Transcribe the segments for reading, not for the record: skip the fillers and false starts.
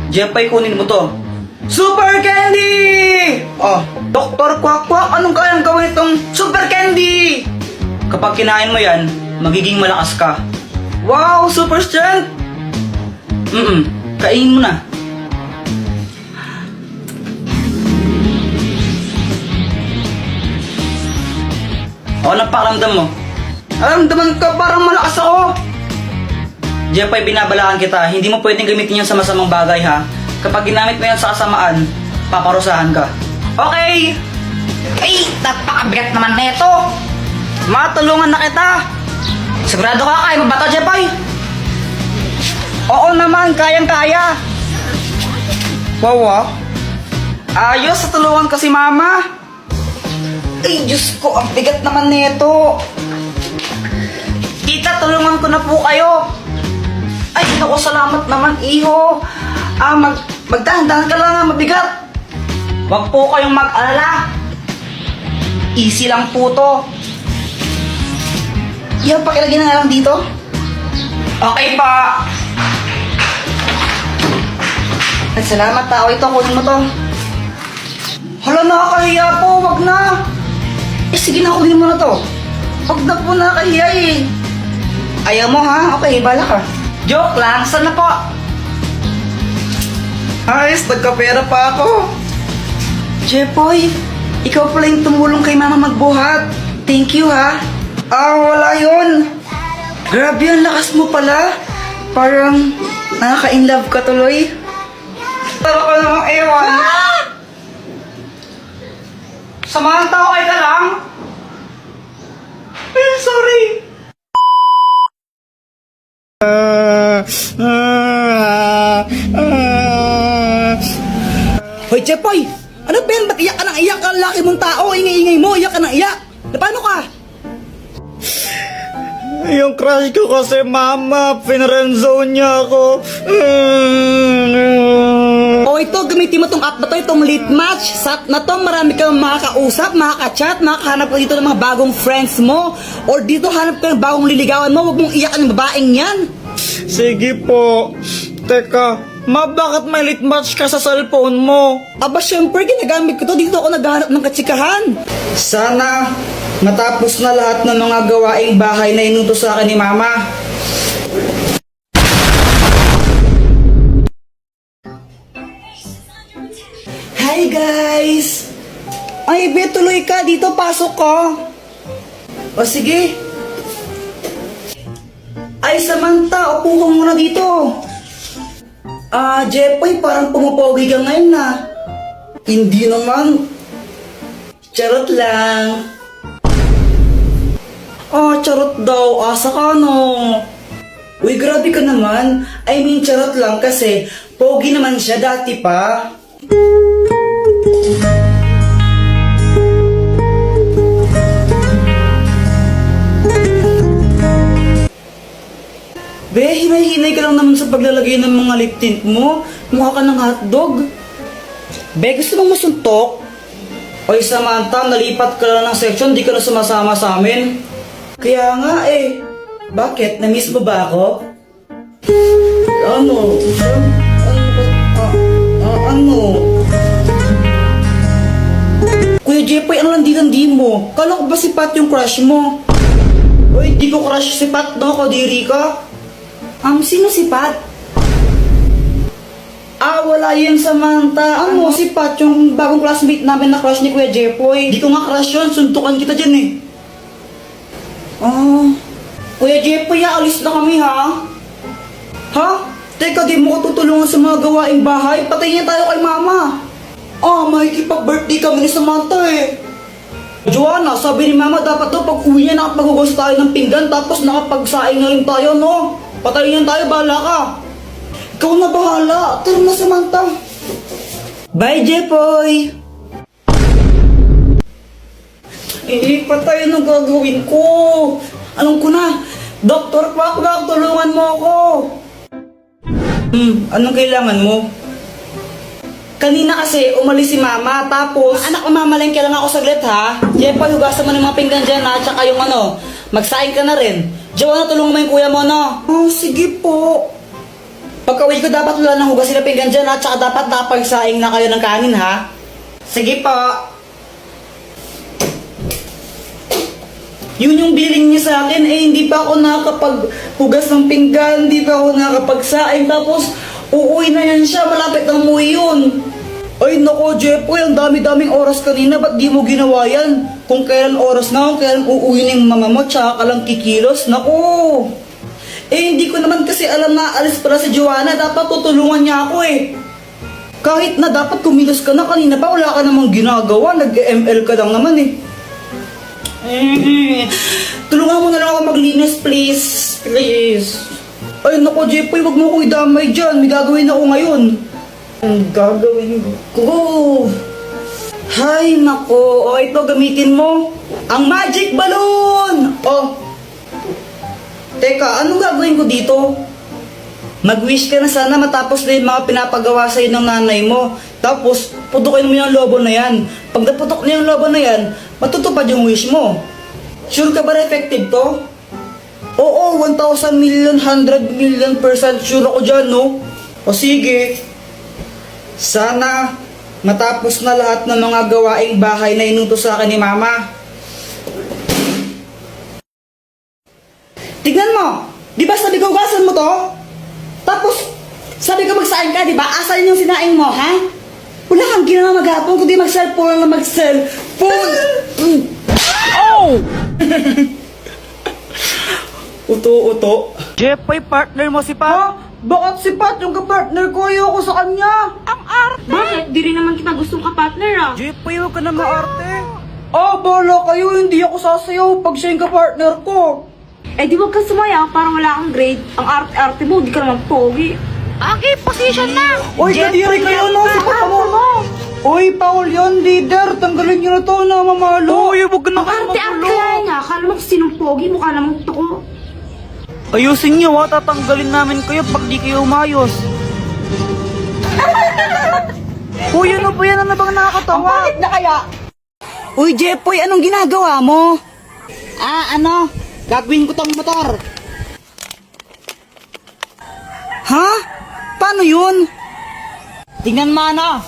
Jepay, kunin mo to. Super Candy! Oh, Dr. Quack, anong kayang gawin itong Super Candy? Kapag kinain mo yan, magiging malakas ka. Wow, super strength! Kainin mo na. O, anong pakiramdam mo? Aramdaman ka, parang malakas ako. Jepay, binabalaan kita, hindi mo pwedeng gamitin yan sa masamang bagay ha. Kapag ginamit mo yan sa kasamaan, paparusahan ka. Okay! Ay, napakabigat naman neto. Matulungan na kita! Sigurado ka kaya mo ba to, Jepay? Oo naman, kayang-kaya! Wow, ayos, tulungan ko si Mama! Ay, Diyos ko, ang bigat naman nito! Tita, tulungan ko na po kayo! Ay, naku, salamat naman, iho! Magdahan-dahan ka lang, mabigat! Huwag po kayong mag-alala! Easy lang po to! Yan, pakilagay na nga lang dito. Okay pa. Ay, salamat tao. Ito, kunin mo to. Hala, nakakahiya po. Wag na. Sige na, kunin mo na to. Wag na po, nakakahiya eh. Ayaw mo ha? Okay, bala ka. Joke lang. Sana po? Ayos, nagkapera pa ako. Jepoy, ikaw pala yung tumulong kay Mama magbuhat. Thank you ha. Wala yun. Grabe, ang lakas mo pala. Parang nakaka-inlove ka tuloy. Tara ka namang ewan. Samahan tao kayo ka lang. Ay, sorry. Hoy, Chepoy! Ano ba yan? Ba't iyak ka ng iyak? Ang laki mong tao, ingay-ingay mo, iyak ka ng iyak. Na paano ka? Yung crush ko kasi, Mama, pinrenzone niya ako. O ito, gamitin mo tong app na to, itong Lit Match. Sat na to, marami kang makakausap, makaka-chat, makakahanap ka dito ng mga bagong friends mo. Or dito, hanap ka ng bagong liligawan mo, huwag mong iyak ang babaeng yan. Sige po. Teka, Ma, bakit may lit match ka sa cellphone mo? Aba, syempre, ginagamit ko to, dito ako naghahanap ng katsikahan. Sana matapos na lahat ng mga gawaing bahay na inutos sa akin ni Mama. Hi guys! Ay, be, tuloy ka. Dito, pasok ko. O sige. Ay, Samantha, upo ka muna dito. Jepoy, parang pumupogi ka ngayon na. Hindi naman. Charot lang. Charot daw. Asa ka no? Uy, grabe ka naman. I mean, charot lang kasi pogi naman siya dati pa. Be, hinay-hinay ka lang naman sa paglalagay ng mga lip tint mo. Mukha ka ng hotdog. Be, gusto mong masuntok? Oy, Samantha, nalipat ka lang ng section, di ka na sumasama sa amin. Kaya nga eh. Bakit? Na-miss mo ba ako? Ano? Ano? Kuya Jepoy, ano landi-landi mo? Kala ko ba si Pat yung crush mo? Uy, di ko crush si Pat, no? Kadiri ka. Sino si Pat? Wala yun, Samantha. Ano? Si Pat, yung bagong classmate namin na crush ni Kuya Jepoy. Di ko nga crush yun, suntukan kita dyan eh. Kuya Jepoy, alis na kami ha? Ha? Teka, di mo ko tutulungan sa mga gawaing bahay. Patayin tayo kay Mama. Makikipag-birthday kami ni Samantha eh. Joanna, sabi ni Mama dapat daw pag uwi niya nakapag-hugas tayo ng pinggan tapos nakapagsaing na rin tayo, no? Patayin tayo, bahala ka. Ikaw na bahala. Tara na, Samantha. Bye, Jepoy. Patay na gagawin ko. Alam ko na. Dr. Quack, tulungan mo ako. Anong kailangan mo? Kanina kasi umalis si Mama, tapos... Anak, mamamalengke lang ako saglit ha. Jepoy, hugasan mo ng mga pinggan dyan ha, tsaka yung magsaing ka na rin. Joanna, tulungan mo yung kuya mo, no? Sige po. Pagka-uwi ko dapat wala nang hugas sila pinggan dyan ha. Tsaka dapat napagsaing na kayo ng kanin ha. Sige po. Yun yung billing niya sa akin, hindi pa ako nakakapaghugas ng pinggan, hindi pa ako nakakapagsaing, tapos uuwi na yan siya, malapit na umuwi yun. Ay nako, Jepoy, ang dami-daming oras kanina, ba't di mo ginawa yan? Kung kailan oras na, kung kailan uuwi ng mama mo, tsaka ka lang kikilos, nako. Hindi ko naman kasi alam na alis pala si Joanna, dapat tutulungan niya ako eh. Kahit na dapat kumilos ka na kanina pa, wala ka namang ginagawa, nag-ML ka lang naman eh. Tulungan mo na lang ako maglinis, please. Please. Ay nako, Jepoy, wag mo ko idamay dyan, may gagawin ako ngayon. Ang gagawin ko. Hay nako, ito gamitin mo. Ang magic balloon! Teka, anong gagawin ko dito? Mag-wish ka na sana matapos na yung mga pinapagawa sa'yo ng nanay mo. Tapos, putukin mo yung lobo na yan. Pag naputok na yung lobo na yan, matutupad yung wish mo. Sure ka ba na effective to? Oo, 1,000 million, 100 million % sure ako dyan, no? O sige. Sana matapos na lahat ng mga gawaing bahay na inutos sa akin ni Mama. Tignan mo! Di ba sabi ko hugasan mo to? Tapos, sabi ko magsaing ka, di ba? Asan yung sinaing mo, ha? Wala kang ginawa maghapon, kundi mag-cellphone lang mag-cellphone! Uto-uto. Jepoy, partner mo si Ha? Pat. Bakit si Pat yung kapartner ko? Ayoko sa kanya. Bakit? Di rin naman kita gustong ka-partner ah. Jepoy, huwag ka na maarte. Bala kayo. Hindi ako sasayaw pag siya yung kapartner ko. Eh di wag ka sumaya, parang wala kang grade. Ang arte-arte mo, di ka naman pogi. Okay, position na! Uy, kadiri kayo, no? Si Pat mo. Uy, Paul yun, leader. Tanggalin nyo na to, na mamalo. Uy, huwag ka na Ang arte-arte kaya niya, akala mo sinong pogi, mukha namang toko. Ayusin niyo ha, tatanggalin namin kayo pag di kayo umayos. Uy, ano ba yan? Ano bang nakakatawa? Na kaya? Uy, Jepoy, anong ginagawa mo? Gagawin ko tong motor. Ha? Paano yun? Tingnan mo ano.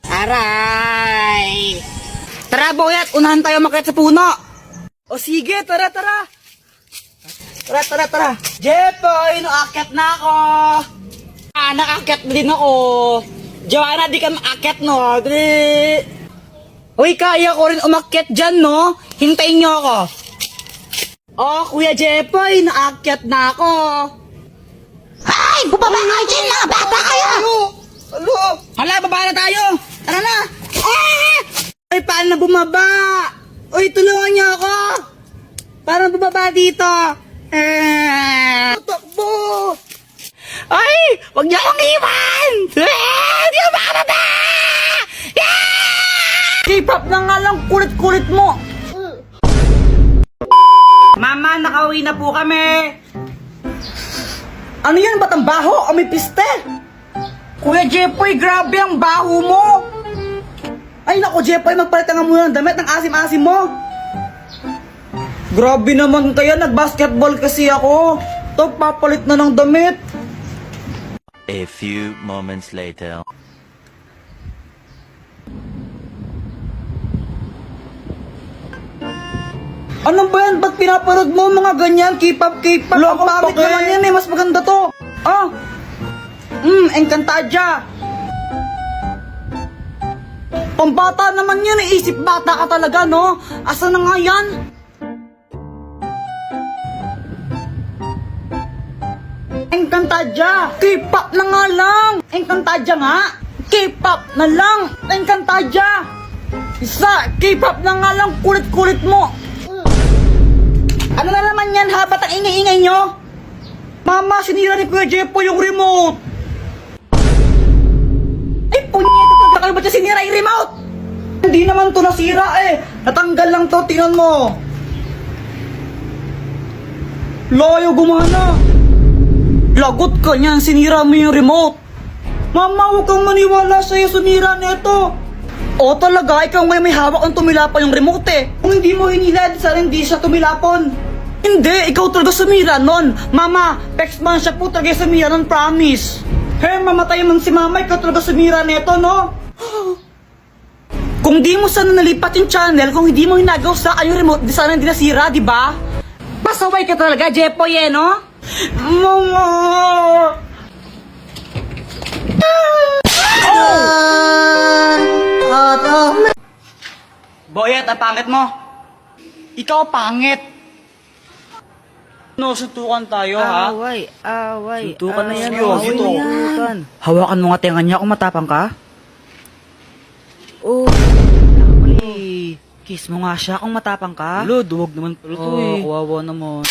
Aray! Tara, boyat, unahan tayo makit sa puno. O sige, tara. Tara. Jepoy, naakyat na ako. Naakyat din ako. Joanna, di ka maakyat, no? Dali. Uy, kaya ko rin umakyat dyan, no? Hintayin niyo ako. Kuya Jepoy, naakyat na ako. Ay, bubaba kayo dyan, mga bata kayo! Alo! Hala, baba na tayo! Tara na! Ay, paano na bumaba? Uy, tulungan niyo ako! Paano bumaba dito? Takbo! Ay! Huwag niyo akong iwan! Di ako makababa! K-pop na nga lang, kulit-kulit mo! Mama, nakauwi na po kami! Ano yan? Ba't ang baho? May piste! Kuya Jepoy, grabe ang baho mo! Ay naku, Jepoy, magpalit ka nga muna ng damit ng asim-asim mo! Grabe naman kaya, nag-basketball kasi ako! To, papalit na ng damit! A few moments later. Ano ba yan? Ba't pinapanood mo mga ganyan? K-pop? Ang pangit naman yan eh, mas maganda to! Encantadia! Pambata naman yan eh, isip bata ka talaga, no? Asa na nga yan? Encantadia! K-pop na nga lang! Encantadia nga! K-pop na lang! Encantadia! Isa! K-pop na nga lang! Kulit-kulit mo! Ano na naman yan ha? Ba't ang ingay-ingay nyo? Mama, sinira ni Kuya Jepo yung remote! Ay, punyeta talaga kayo! Ba't niya sinira yung remote? Hindi naman to nasira eh! Natanggal lang to, tingnan mo! Layo gumana! Lagot ka niyan, sinira mo yung remote! Mama, huwag kang maniwala sa'yo, sumira nito! O talaga, ikaw ngayon may hawak ang tumilapon yung remote eh. Kung hindi mo hinila, sana hindi siya tumilapon. Hindi, ikaw talaga sumira nun. Mama, Pexman siya po talaga sumira nun, promise. Hey, mamatay man si mama, ikaw talaga sumira neto, no? Kung di mo sana nalipat yung channel, kung hindi mo hinagaw sa yung remote, di sana hindi nasira, di ba? Pasaway ka talaga, Jepoy, eh, no? Mama! Boyet, ang pangit mo. Ikaw pangit. No, suntukan tayo, ha? Away. Suntukan na yan, away oh. yan. Hawakan mo nga tenga niya kung matapang ka. Oh. Kiss mo nga siya kung matapang ka. Lo, duwag naman pala to eh. Kawawa naman.